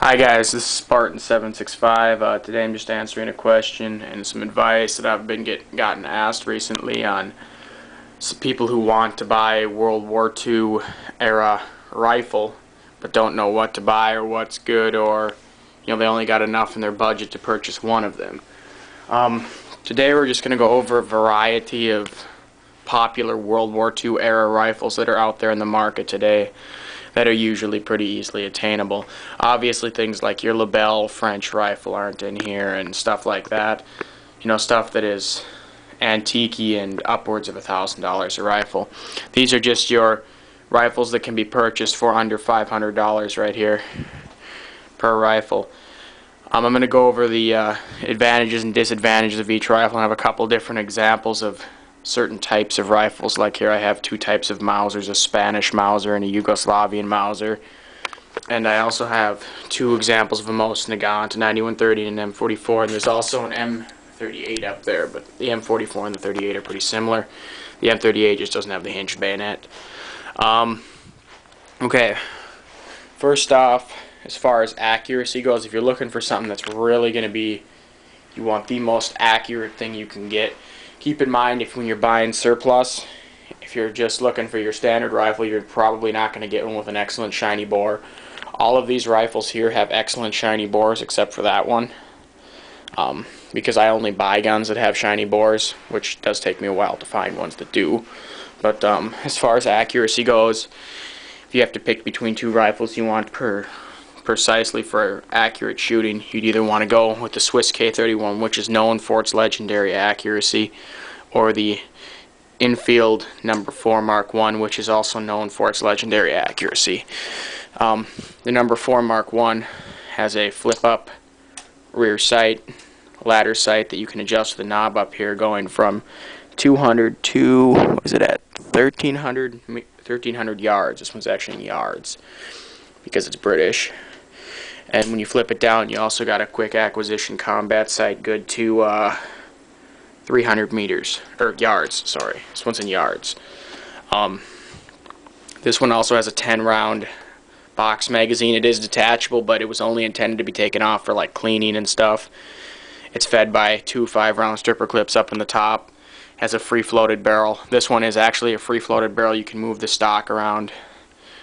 Hi guys, this is Spartan765. Today I'm just answering a question and some advice that I've been gotten asked recently on some people who want to buy a World War II era rifle but don't know what to buy or what's good, or they only got enough in their budget to purchase one of them. Today we're just going to go over a variety of popular World War II era rifles that are out there in the market today that are usually pretty easily attainable. Obviously things like your Lebel French rifle aren't in here and stuff like that. Stuff that is antique and upwards of $1,000 a rifle. These are just your rifles that can be purchased for under $500 right here per rifle. I'm going to go over the advantages and disadvantages of each rifle and have a couple different examples of certain types of rifles. Like here I have two types of Mausers, a Spanish Mauser and a Yugoslavian Mauser. And I also have two examples of a Mosin Nagant, a 9130 and an M44, and there's also an M38 up there, but the M44 and the 38 are pretty similar. The M38 just doesn't have the hinged bayonet. Okay, first off, as far as accuracy goes, if you're looking for something that's really going to be, you want the most accurate thing you can get, keep in mind when you're buying surplus, if you're just looking for your standard rifle, you're probably not going to get one with an excellent shiny bore. All of these rifles here have excellent shiny bores except for that one, because I only buy guns that have shiny bores, which does take me a while to find ones that do. But as far as accuracy goes, if you have to pick between two rifles you want precisely for accurate shooting, you'd either want to go with the Swiss K31, which is known for its legendary accuracy, or the Enfield No.4 Mk.1, which is also known for its legendary accuracy. The No.4 Mk.1 has a flip-up rear sight, ladder sight that you can adjust the knob up here, going from 200 to, what is it at, 1,300 yards. This one's actually in yards because it's British. And when you flip it down, you also got a quick acquisition combat sight, good to 300 meters, or yards, sorry. This one's in yards. This one also has a 10-round box magazine. It is detachable, but it was only intended to be taken off for like cleaning and stuff. It's fed by two 5-round stripper clips up in the top. Has a free-floated barrel. This one is actually a free-floated barrel. You can move the stock around,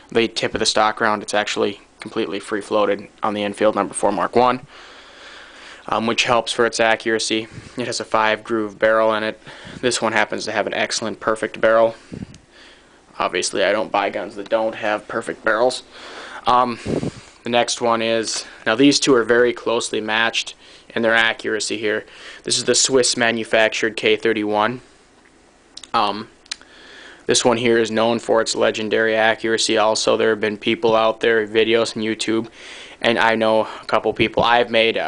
the tip of the stock around. It's actually completely free-floated on the Enfield No.4 Mk.1, which helps for its accuracy. It has a 5-groove barrel in it. This one happens to have an excellent perfect barrel. Obviously I don't buy guns that don't have perfect barrels. The next one is, now these two are very closely matched in their accuracy here. This is the Swiss manufactured K31. This one here is known for its legendary accuracy also. There have been people out there, videos on YouTube, and I know a couple people. I've made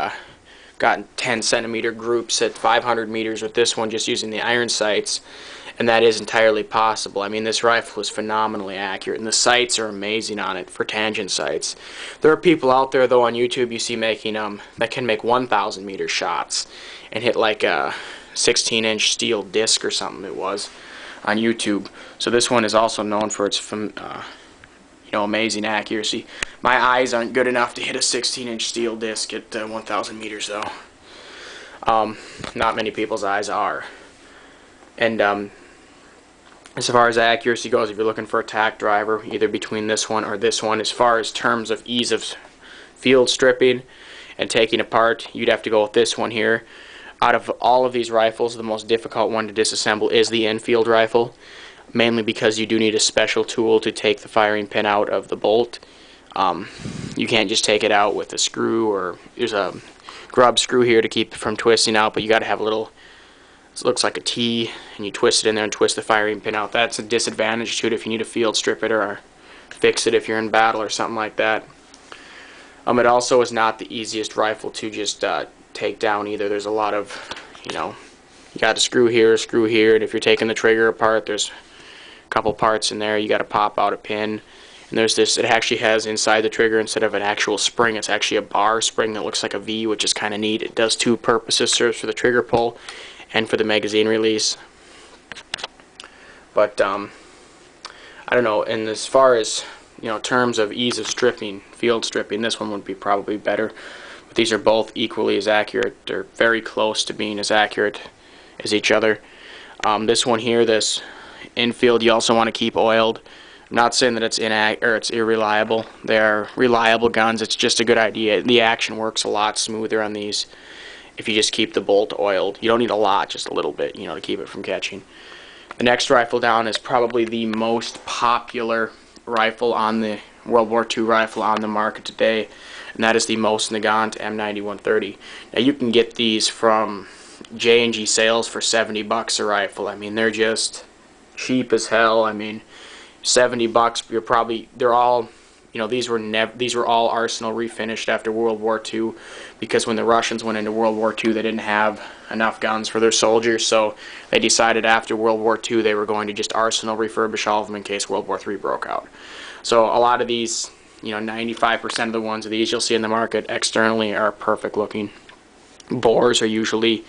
gotten 10 centimeter groups at 500 meters with this one just using the iron sights, and that is entirely possible. I mean, this rifle is phenomenally accurate, and the sights are amazing on it for tangent sights. There are people out there though on YouTube you see making that can make 1,000 meter shots and hit like a 16-inch steel disc or something it was on YouTube. So this one is also known for its amazing accuracy. My eyes aren't good enough to hit a 16-inch steel disc at 1,000 meters though. Not many people's eyes are. And as far as accuracy goes, if you're looking for a tack driver, either between this one or this one, as far as terms of ease of field stripping and taking apart, you'd have to go with this one here. Out of all of these rifles, the most difficult one to disassemble is the Enfield rifle, mainly because you do need a special tool to take the firing pin out of the bolt. You can't just take it out with a screw, or there's a grub screw here to keep it from twisting out, but you got to have a little, it looks like a T, and you twist it in there and twist the firing pin out. That's a disadvantage to it if you need to field strip it or fix it if you're in battle or something like that. It also is not the easiest rifle to just take down either. There's a lot of, you got a screw here, and if you're taking the trigger apart, there's a couple parts in there. You got to pop out a pin, and there's this, it actually has inside the trigger, instead of an actual spring, it's actually a bar spring that looks like a V, which is kind of neat. It does two purposes, serves for the trigger pull and for the magazine release. But I don't know, and as far as terms of ease of stripping, field stripping, this one would be probably better. But these are both equally as accurate. They're very close to being as accurate as each other. This one here, this Enfield, you also want to keep oiled. I'm not saying that it's it's irreliable. They are reliable guns. It's just a good idea. The action works a lot smoother on these if you just keep the bolt oiled. You don't need a lot, just a little bit, to keep it from catching. The next rifle down is probably the most popular rifle on the World War II rifle on the market today, and that is the Mosin-Nagant M91. Now you can get these from J&G sales for $70 a rifle. I mean, they're just cheap as hell. I mean, $70. They're all, these were all Arsenal refinished after World War II, because when the Russians went into World War II, they didn't have enough guns for their soldiers, so they decided after World War II they were going to just Arsenal refurbish all of them in case World War III broke out. So a lot of these, 95% of the ones of these you'll see in the market externally are perfect looking. Bores are usually,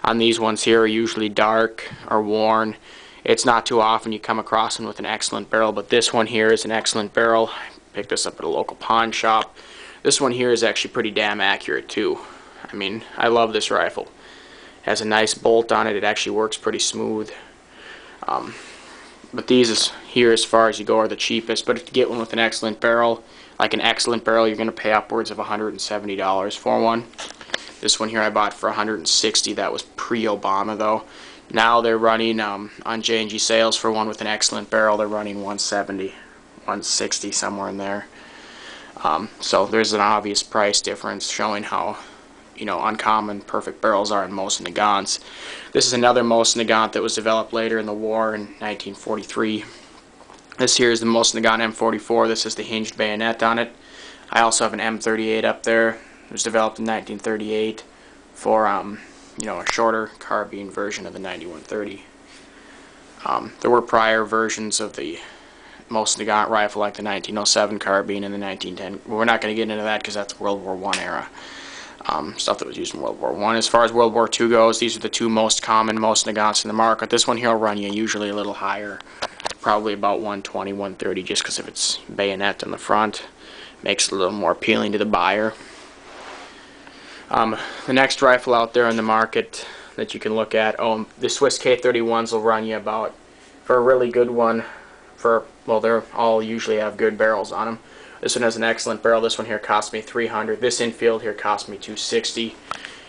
on these ones here, are usually dark or worn. It's not too often you come across one with an excellent barrel, but this one here is an excellent barrel. I picked this up at a local pawn shop. This one here is actually pretty damn accurate too. I mean, I love this rifle. It has a nice bolt on it. It actually works pretty smooth. But these here, as far as you go, are the cheapest. But if you get one with an excellent barrel, you're going to pay upwards of $170 for one. This one here I bought for $160. That was pre-Obama though. Now they're running on J&G sales for one with an excellent barrel. They're running $170, $160, somewhere in there. So there's an obvious price difference showing how uncommon perfect barrels are in Mosin-Nagants. This is another Mosin-Nagant that was developed later in the war in 1943. This here is the Mosin-Nagant M44. This is the hinged bayonet on it. I also have an M38 up there. It was developed in 1938 for a shorter carbine version of the 9130. There were prior versions of the Mosin-Nagant rifle, like the 1907 carbine and the 1910. We're not going to get into that because that's World War I era. Stuff that was used in World War I. As far as World War II goes, these are the two most common Mosin-Nagants in the market. This one here will run you usually a little higher, probably about 120, 130, just because of its bayonet on the front. Makes it a little more appealing to the buyer. The next rifle out there in the market that you can look at, the Swiss K31s will run you about, for a really good one, they're all usually have good barrels on them. This one has an excellent barrel. This one here cost me $300. This Enfield here cost me $260.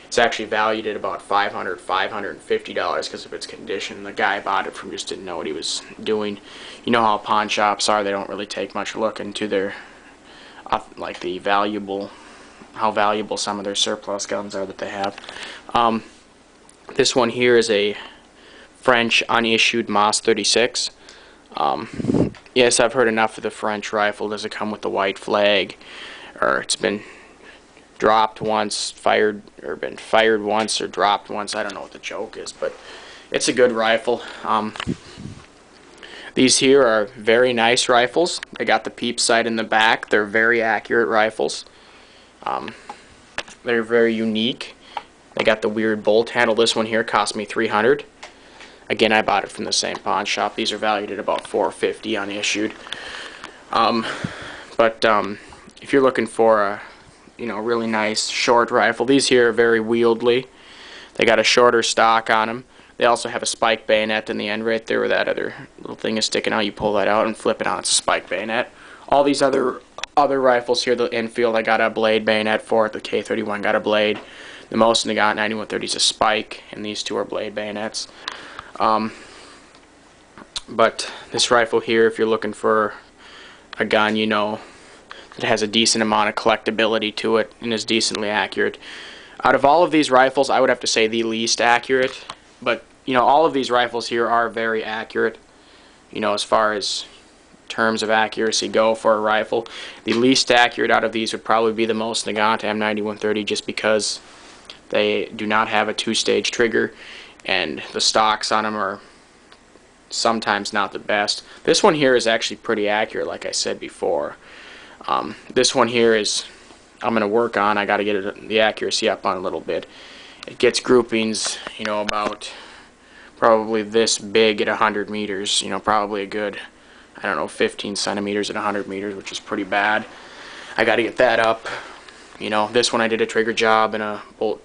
It's actually valued at about $500, $550 because of its condition. The guy I bought it from just didn't know what he was doing. You know how pawn shops are. They don't really take much look into their, how valuable some of their surplus guns are that they have. This one here is a French unissued MAS 36. Yes, I've heard enough of the French rifle. Does it come with the white flag? Or it's been dropped once, been fired once, or dropped once. I don't know what the joke is, but it's a good rifle. These here are very nice rifles. They got the peep sight in the back. They're very accurate rifles. They're very unique. They got the weird bolt handle. This one here cost me $300. Again, I bought it from the same pawn shop. These are valued at about $450 unissued. If you're looking for a really nice short rifle, these here are very wieldy. They got a shorter stock on them. They also have a spike bayonet in the end right there where that other little thing is sticking out. You pull that out and flip it on. It's a spike bayonet. All these other rifles here, the Enfield, I got a blade bayonet for it. The K31 got a blade. The Mosin-Nagant 9130 is a spike, and these two are blade bayonets. But this rifle here, if you're looking for a gun, that has a decent amount of collectability to it and is decently accurate. Out of all of these rifles, I would have to say the least accurate, but all of these rifles here are very accurate, as far as terms of accuracy go for a rifle. The least accurate out of these would probably be the Mosin-Nagant M9130, just because they do not have a two-stage trigger, and the stocks on them are sometimes not the best. This one here is actually pretty accurate, like I said before. This one here is, I'm going to work on. I got to get the accuracy up on a little bit. It gets groupings, about probably this big at 100 meters. Probably a good, I don't know, 15 centimeters at 100 meters, which is pretty bad. I got to get that up. You know, this one I did a trigger job and a bolt